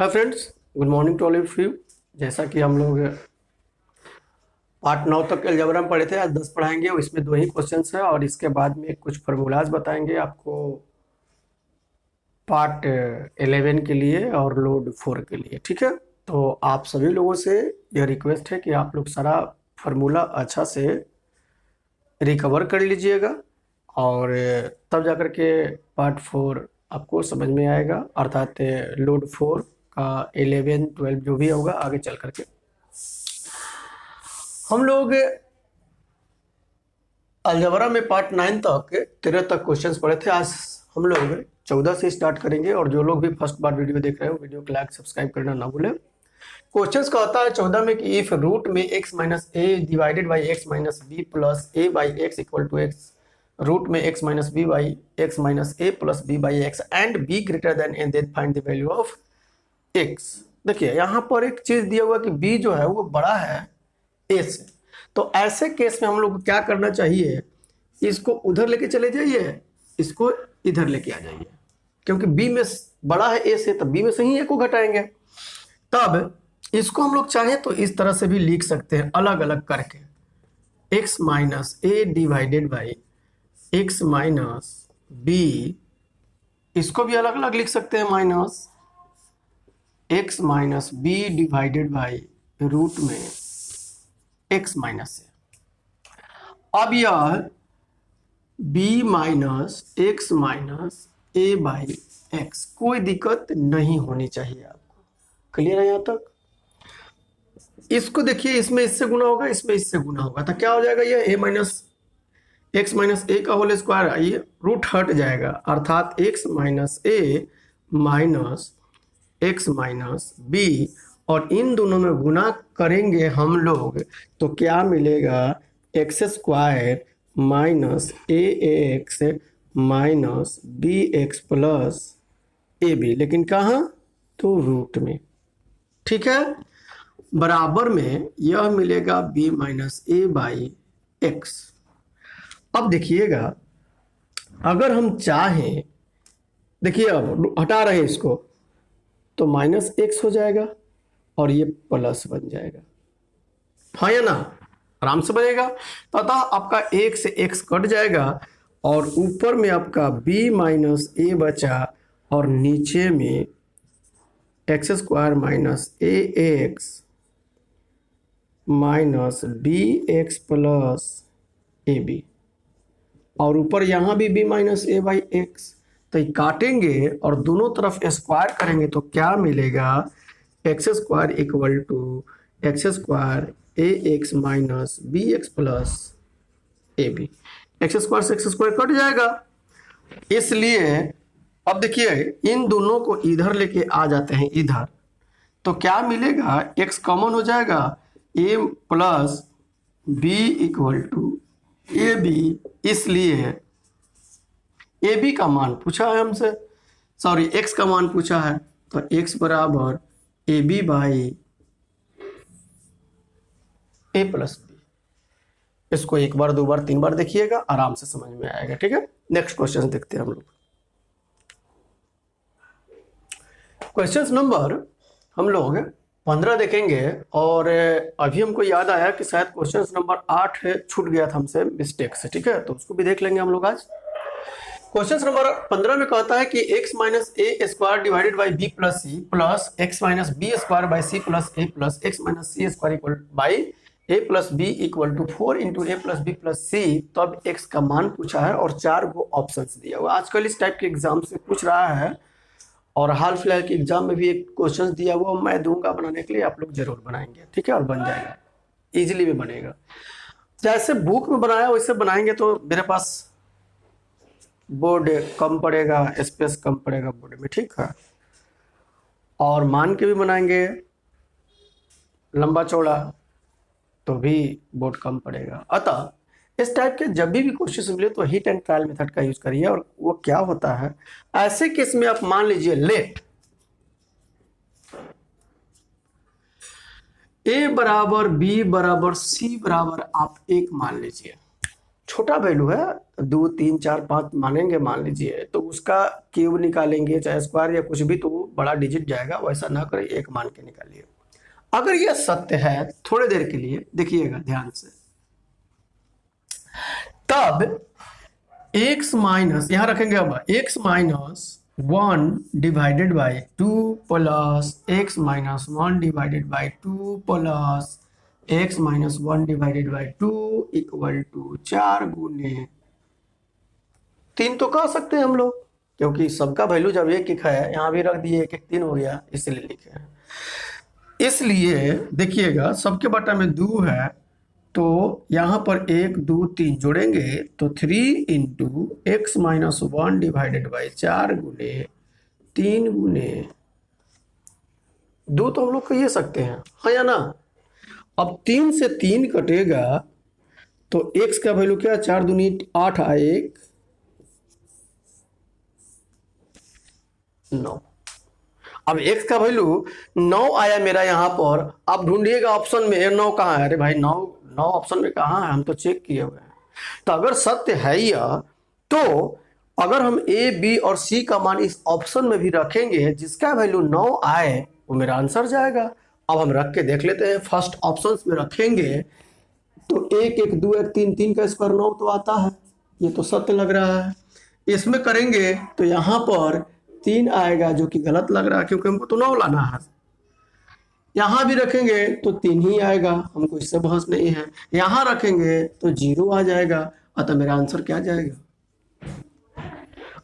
Hi friends, good morning to all of you. जैसा कि हम लोग पार्ट 9 तक अलजेब्रा में पढ़े थे, आज 10 पढ़ाएंगे और इसमें 2 ही क्वेश्चंस है और इसके बाद में कुछ फार्मूलाज बताएंगे आपको पार्ट 11 के लिए और लोड 4 के लिए। ठीक है, तो आप सभी लोगों से यह रिक्वेस्ट है कि आप लोग सारा फार्मूला अच्छा से रिकवर कर लीजिएगा और तब जाकर के पार्ट 4 आपको समझ में आएगा, अर्थात लोड 4 का 11, 12 जो भी होगा आगे चल करके। हम लोग अलजेब्रा में पार्ट 9 तक 13 तक क्वेश्चंस पढ़े थे। आज हम लोग 14 से स्टार्ट करेंगे और जो लोग भी फर्स्ट बार वीडियो देख रहे हो वीडियो को लाइक सब्सक्राइब करना ना भूलें। क्वेश्चंस का होता है 14 में कि इफ रूट में x minus a divided by x minus b plus a by x equal to x, root में x minus b by x minus a plus b by x and b greater than a, then find the value of x। देखिए यहाँ पर एक चीज दिया हुआ कि b जो है वो बड़ा है a से, तो ऐसे केस में हम लोग को क्या करना चाहिए, इसको उधर लेके चले जाइए, इसको इधर लेके आ जाइए, क्योंकि b में बड़ा है a से, तब b में से ही a को घटाएंगे। तब इसको हम लोग चाहे तो इस तरह से भी लिख सकते हैं अलग अलग करके, x minus a divided by x minus b, इसको भी अलग अलग लिख सकते हैं minus x minus b divided by root में एक्स माइनस ए। अब यह b minus x minus a by x, कोई दिक्कत नहीं होनी चाहिए आपको। क्लियर है यहाँ तक? इसको देखिए, इसमें इससे गुना होगा, इसमें इससे गुना होगा, तो क्या हो जाएगा, ये a माइनस एक्स माइनस ए का होल स्क्वायर, आइए रूट हट जाएगा, अर्थात एक्स माइनस ए माइनस एक्स माइनस बी, और इन दोनों में गुना करेंगे हम लोग तो क्या मिलेगा, x square minus a x minus b x plus a b, लेकिन कहाँ, तो रूट में। ठीक है, बराबर में यह मिलेगा b minus a by x. अब देखिएगा, अगर हम चाहें, देखिए अब हटा रहे हैं इसको, तो माइनस एक्स हो जाएगा और ये प्लस बन जाएगा, हाँ या ना, आराम से बनेगा। तथा आपका एक से एक्स कट जाएगा और ऊपर में आपका b माइनस ए बचा और नीचे में x square minus a x minus b x plus a b, और ऊपर यहाँ भी b minus a by x. तो ये काटेंगे और दोनों तरफ स्क्वायर करेंगे तो क्या मिलेगा, x square equal to x square a x minus b x plus a b. X square से एक्स स्क्वायर कट जाएगा, इसलिए अब देखिए इन दोनों को इधर लेके आ जाते हैं इधर, तो क्या मिलेगा, x कॉमन हो जाएगा, a plus b equal to a b, इसलिए ए बी का मान पूछा है हमसे, सॉरी x का मान पूछा है, तो x बराबर a b by a plus b. इसको एक बार, दो बार, तीन बार देखिएगा, आराम से समझ में आएगा। ठीक है, नेक्स्ट क्वेश्चन देखते हैं हम लोग। क्वेश्चन नंबर हम लोग 15 देखेंगे, और अभी हमको याद आया कि शायद क्वेश्चन नंबर 8 छूट गया था हमसे मिस्टेक से। ठीक है, तो उसको भी देख लेंगे हम लोग आज। क्वेश्चन नंबर 15 में कहता है कि x minus a square divided by b plus c plus x minus b square by c plus a plus x minus c square equal by a plus b equal to 4 into a plus b plus c. तो अब x का मान पूछा है और 4 को options दिया हुआ। आजकल इस टाइप के एग्जाम से पूछ रहा है, और हाल फिलहाल के एग्जाम में भी एक क्वेश्चन दिया हुआ मैं दूंगा बनाने के लिए, आप लोग जरूर बनाएंगे। ठीक है, और बन जाएगा, इजीली भी बनेगा। जैसे बुक में बनाया वैसे बनाएंगे तो मेरे पास बोर्ड कम पड़ेगा, स्पेस कम पड़ेगा बोर्ड में। ठीक है, और मान के भी बनाएंगे लंबा चौड़ा तो भी बोर्ड कम पड़ेगा। अतः इस टाइप के जब भी क्वेश्चन मिले तो हिट एंड ट्रायल मेथड का यूज करिए। और वो क्या होता है, ऐसे केस में आप मान लीजिए लेट ए बराबर बी बराबर सी बराबर आप 1 मान लीजिए, छोटा वैल्यू है, 2 3 4 5 मानेंगे मान लीजिए, तो उसका क्यूब निकालेंगे चाहे स्क्वायर या कुछ भी, तो वो बड़ा डिजिट जाएगा। वैसा ना करें, 1 मान के निकालिए। अगर यह सत्य है, थोड़ी देर के लिए देखिएगा ध्यान से, तब x माइनस यहां रखेंगे, अब x minus 1 divided by 2 plus x minus 1 divided by 2 plus x minus 1 divided by 2 equal to 4 गुने 3 तो कह सकते हैं हम लोग, क्योंकि सबका वैल्यू जब एक एक है, यहाँ भी रख दिए 1 1 3 हो गया, इसलिए लिखे हैं। इसलिए देखिएगा सबके बटा में 2 है, तो यहाँ पर 1 2 3 जोड़ेंगे तो 3 into x minus 1 divided by 4 गुने 3 गुने 2 तो हम लोग कह सकते हैं, हाँ या ना। अब 3 से 3 कटेगा तो x का वैल्यू क्या, 4 दूनी 8 आए 1 9। अब x का वैल्यू 9 आया मेरा यहाँ पर। अब ढूंढिएगा ऑप्शन में 9 कहाँ है। अरे भाई 9 ऑप्शन में कहाँ है, हम तो चेक किए हुए हैं। तो अगर सत्य है यह, तो अगर हम a b और c का मान इस ऑप्शन में भी रखेंगे, जिसका वैल्यू 9 आए, वो मेरा आंसर जाएगा। अब हम रख के देख लेते हैं। फर्स्ट ऑप्शन में रखेंगे तो 1 1 2 1 3 3 का स्क्वायर 9 तो आता है, ये तो सत्य लग रहा है। इसमें करेंगे तो यहाँ पर 3 आएगा, जो कि गलत लग रहा है, क्योंकि हमको तो 9 लाना है। यहाँ भी रखेंगे तो 3 ही आएगा, हमको इससे बहस नहीं है। यहाँ रखेंगे तो 0 आ जाएगा, अतः मेरा आंसर क्या जाएगा।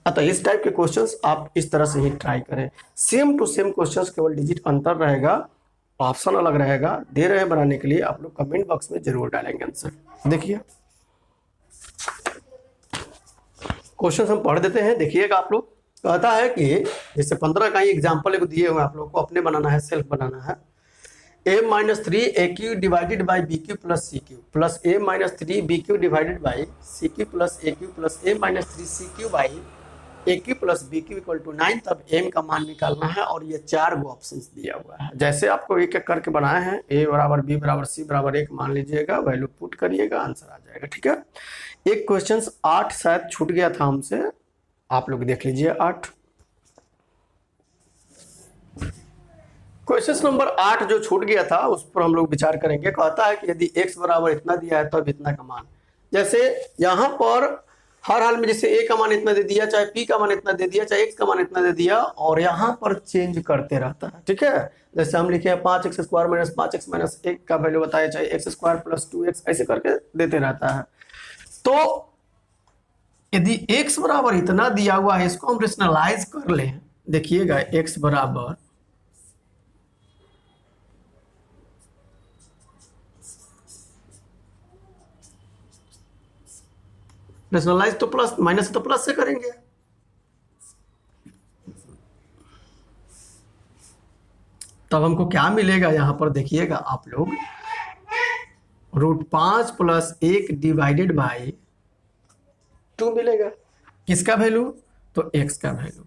अतः इस टाइप के क्वेश्चंस आप इस तरह से ही ट्राई करें। सेम टू सेम क्वेश्चंस, केवल डिजिट अंतर रहेगा, ऑप्शन अलग रहेगा। दे रहे हैं बनाने के लिए, आप लोग कमेंट बॉक्स में जरूर डालेंगे आंसर। देखिए क्वेश्चन हम पढ़ देते हैं, देखिएगा आप लोग। कहता है कि जैसे 15 का ही एग्जाम्पल एक दिए हुए, आप लोग को अपने बनाना है, सेल्फ बनाना है। a minus 3 a q divided by b q plus c q plus a minus 3 b q divided by c q plus a q plus a minus 3 c q by a q plus b q equal to 9। तब m का मान निकालना है, और ये 4 गो option दिया हुआ है। जैसे आपको एक एक करके बनाए हैं, a बराबर b बराबर c बराबर 1 मान लीजिएगा, वैल्यू पुट करिएगा, आंसर आ जाएगा। ठीक है। एक क्वेश्चन 8 शायद छूट गया था हमसे, आप लोग देख लीजिए 8। क्वेश्चन नंबर 8 जो छूट गया था, उस पर हम लोग विचार करेंगे। कहता है कि यदि x बराबर इतना दिया है, तब इतना का मान। जैसे यहाँ पर हर हाल में जैसे a का मान इतना दे दिया, चाहे p का मान इतना दे दिया, चाहे x का मान इतना दे दिया, और यहाँ पर चेंज करते रहता है। ठीक है। जैसे हम लिखे 5x square minus 5x minus 1 का वैल्यू बताया, चाहे x स्क्वायर प्लस 2x, ऐसे करके देते रहता है। तो यदि x बराबर इतना दिया हुआ है, इसको हम रेशनलाइज कर लें। देखिएगा x बराबर रेशनलाइज तो प्लस माइनस तो प्लस से करेंगे। तब हमको क्या मिलेगा, यहां पर देखिएगा आप लोग, √5 प्लस 1 डिवाइडेड बाई 2 मिलेगा। किसका वैल्यू, तो x का वैल्यू।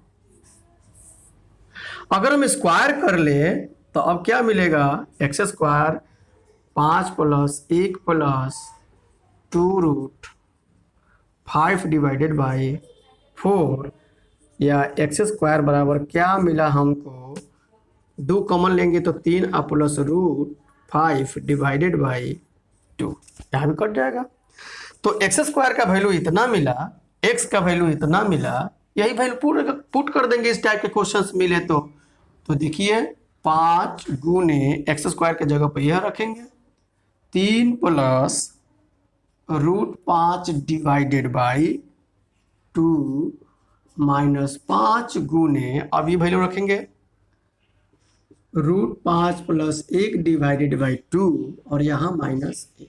अगर हम स्क्वायर कर ले तो अब क्या मिलेगा, x square 5 plus 1 plus 2√5 divided by 4, या एक्स स्क्वायर बराबर क्या मिला हमको, 2 कॉमन लेंगे तो 3 प्लस √5 डिवाइडेड बाई 2, यहाँ भी कट जाएगा। तो एक्स स्क्वायर का वैल्यू इतना मिला, एक्स का वैल्यू इतना मिला, यही वैल्यू पुट कर देंगे इस टाइप के क्वेश्चंस मिले तो देखिए 5 गुने एक्स स्क्वायर के जगह पर यह रखेंगे, 3 प्लस √5 डिवाइडेड बाई 2 माइनस 5 गुने, अब ये वैल्यू रखेंगे √5 प्लस 1 डिवाइडेड बाई 2, और यहाँ माइनस 1,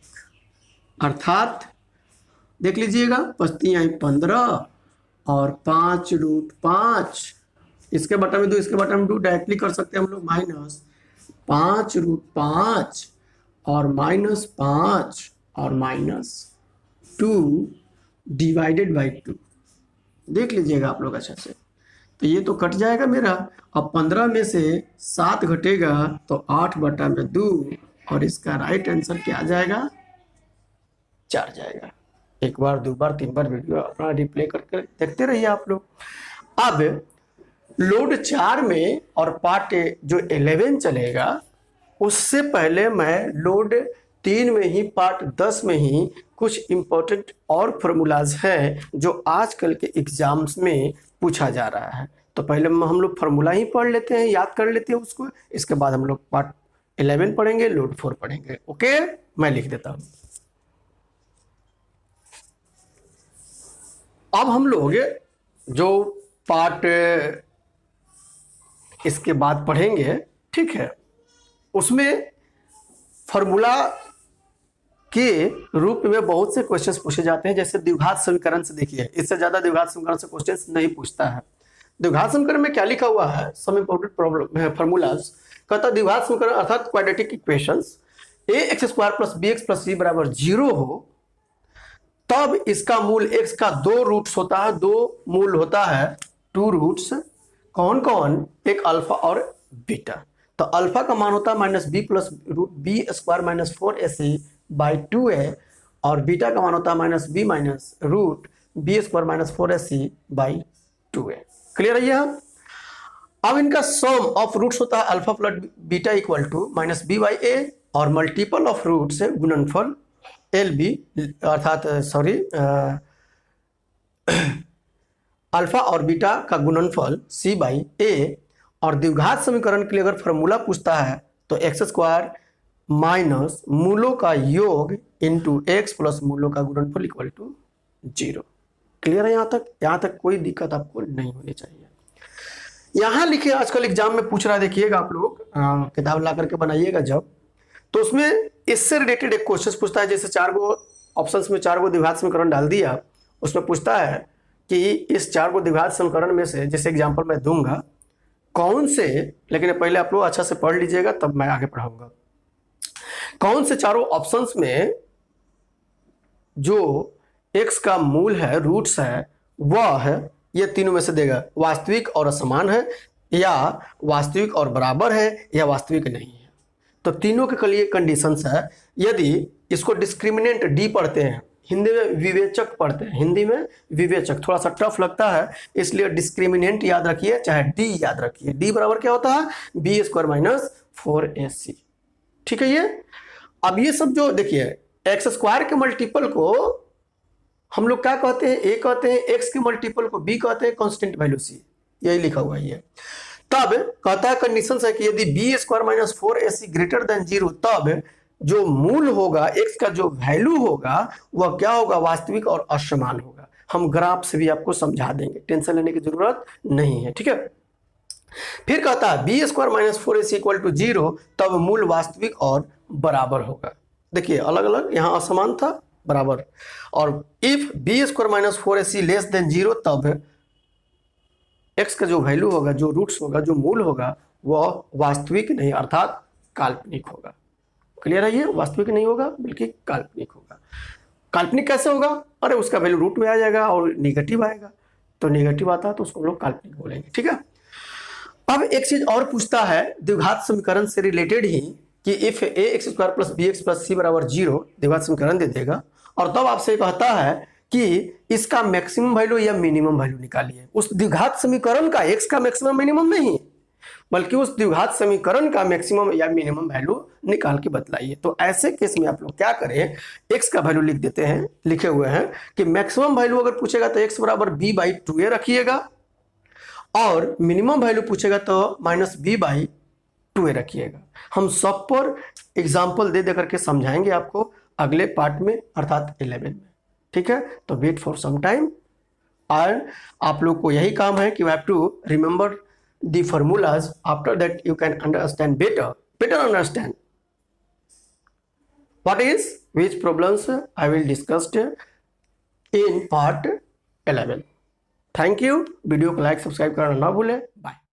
अर्थात देख लीजिएगा 15 और 5√5, इसके बटा में 2, इसके बटा में 2, डायरेक्टली कर सकते हैं हम लोग, माइनस 5√5 और माइनस 5 और माइनस 2 डिवाइडेड बाई 2। देख लीजिएगा आप लोग अच्छा से, तो ये तो कट जाएगा मेरा। अब 15 में से 7 घटेगा तो 8/2, और इसका राइट आंसर क्या आ जाएगा, 4 जाएगा। एक बार, दो बार, तीन बार वीडियो अपना रिप्ले करके देखते रहिए आप लोग। अब लोड 4 में और पार्ट जो 11 चलेगा, उससे पहले मैं लोड 3 में ही पार्ट 10 में ही कुछ इंपॉर्टेंट और फॉर्मूलाज हैं जो आजकल के एग्जाम्स में पूछा जा रहा है। तो पहले हम लोग फार्मूला ही पढ़ लेते हैं, याद कर लेते हैं उसको, इसके बाद हम लोग पार्ट 11 पढ़ेंगे, लोड 4 पढ़ेंगे। ओके, मैं लिख देता हूं। अब हम लोग जो पार्ट इसके बाद पढ़ेंगे, ठीक है, उसमें फार्मूला के रूप में बहुत से क्वेश्चंस पूछे जाते हैं। जैसे द्विघात समीकरण से, देखिए इससे ज्यादा द्विघात समीकरण से क्वेश्चंस नहीं पूछता है। द्विघात समीकरण में क्या लिखा हुआ है, सम इंपॉर्टेंट प्रॉब्लम है फार्मूलाज। कहता द्विघात समीकरण अर्थात quadratic equations ax² + bx + c = 0 हो, तब इसका मूल x का 2 रूट्स होता है, 2 मूल होता है, 2 रूट्स। कौन कौन? एक अल्फा और बीटा। तो अल्फा का मान होता है -b + √b² - 4ac/2a, और बीटा का मान होता है -b - √b² - 4ac/2a। क्लियर है यह? अब इनका सम ऑफ रूट्स होता है alpha plus beta equal to -b/a, और मल्टीपल ऑफ रूट्स है गुणनफल LB, अर्थात अल्फा और बीटा का गुणनफल c/a। और द्विघात समीकरण के लिए अगर फॉर्मूला पूछता है तो x² माइनस मूलों का योग इंटू x प्लस मूलों का गुणनफल इक्वल टू 0। क्लियर है यहाँ तक? यहाँ तक कोई दिक्कत आपको नहीं होनी चाहिए। यहाँ लिखे आजकल एग्जाम में पूछ रहा है, देखिएगा आप लोग, किताब ला करके बनाइएगा जब, तो उसमें इससे रिलेटेड एक क्वेश्चन पूछता है। जैसे 4 गो ऑप्शंस में 4 गो द्विघात समीकरण डाल दिया, उसमें पूछता है कि इस 4 गो द्विघात समीकरण में से, जैसे एग्जांपल मैं दूंगा, कौन से, लेकिन पहले आप लोग अच्छा से पढ़ लीजिएगा तब मैं आगे पढ़ाऊंगा। कौन से चारों ऑप्शंस में जो x का मूल है, रूट्स है, वह है, ये तीनों में से देगा, वास्तविक और असमान है, या वास्तविक और बराबर है, या वास्तविक नहीं है। तो तीनों के लिए कंडीशंस है। यदि इसको डिस्क्रिमिनेंट डी पढ़ते हैं, हिंदी में विवेचक पढ़ते हैं, हिंदी में विवेचक थोड़ा सा टफ लगता है, इसलिए डिस्क्रिमिनेंट याद रखिए, चाहे डी याद रखिए। डी बराबर क्या होता है? b² - 4ac। ठीक है ये। अब ये सब जो देखिए, x² के मल्टीपल को हम लोग क्या कहते हैं? a कहते हैं, x के मल्टीपल को b कहते हैं, कांस्टेंट वैल्यू c, यही लिखा हुआ है। तब कहता है कंडीशन है कि यदि b² - 4ac > 0, तब जो मूल होगा, x का जो वैल्यू होगा, वह क्या होगा? वास्तविक और असमान होगा। हम ग्राफ से भी आपको समझा देंगे, टेंशन लेने की जरूरत नहीं है, ठीक है। फिर कहता है b² - 4ac = 0, तब मूल वास्तविक और बराबर होगा। देखिए अलग अलग, यहाँ असमान था, बराबर। और इफ b² - 4ac < 0, तब x का जो वैल्यू होगा, जो रूट्स होगा, जो मूल होगा, वह वास्तविक नहीं अर्थात काल्पनिक होगा। क्लियर है ये? वास्तविक नहीं होगा बल्कि काल्पनिक होगा। काल्पनिक कैसे होगा? अरे उसका वैल्यू रूट में आ जाएगा और निगेटिव आएगा, तो निगेटिव आता है तो उसको हम लोग काल्पनिक बोलेंगे, ठीक है। अब एक चीज और पूछता है द्विघात समीकरण से रिलेटेड ही, कि इफ ax² + bx + c = 0, द्विघात समीकरण दे देगा, और तब आपसे कहता है कि इसका मैक्सिमम वैल्यू या मिनिमम वैल्यू निकालिए। उस द्विघात समीकरण का x का मैक्सिमम मिनिमम नहीं, बल्कि उस द्विघात समीकरण का मैक्सिमम या मिनिमम वैल्यू निकाल के बतलाइए। तो ऐसे केस में आप लोग क्या करें, x का वैल्यू लिख देते हैं, लिखे हुए हैं कि मैक्सिमम वैल्यू अगर पूछेगा तो x = b/2a रखिएगा, और मिनिमम वैल्यू पूछेगा तो -b/2a रखिएगा। हम सब पर एग्जाम्पल दे करके समझाएंगे आपको अगले पार्ट में, अर्थात 11 में, ठीक है। तो वेट फॉर सम टाइम, और आप लोग को यही काम है कि you have to remember the formulas. After that you can understand better understand what is which problems I will discuss in part 11. Thank you. Video को लाइक सब्सक्राइब करना ना भूलें। बाय।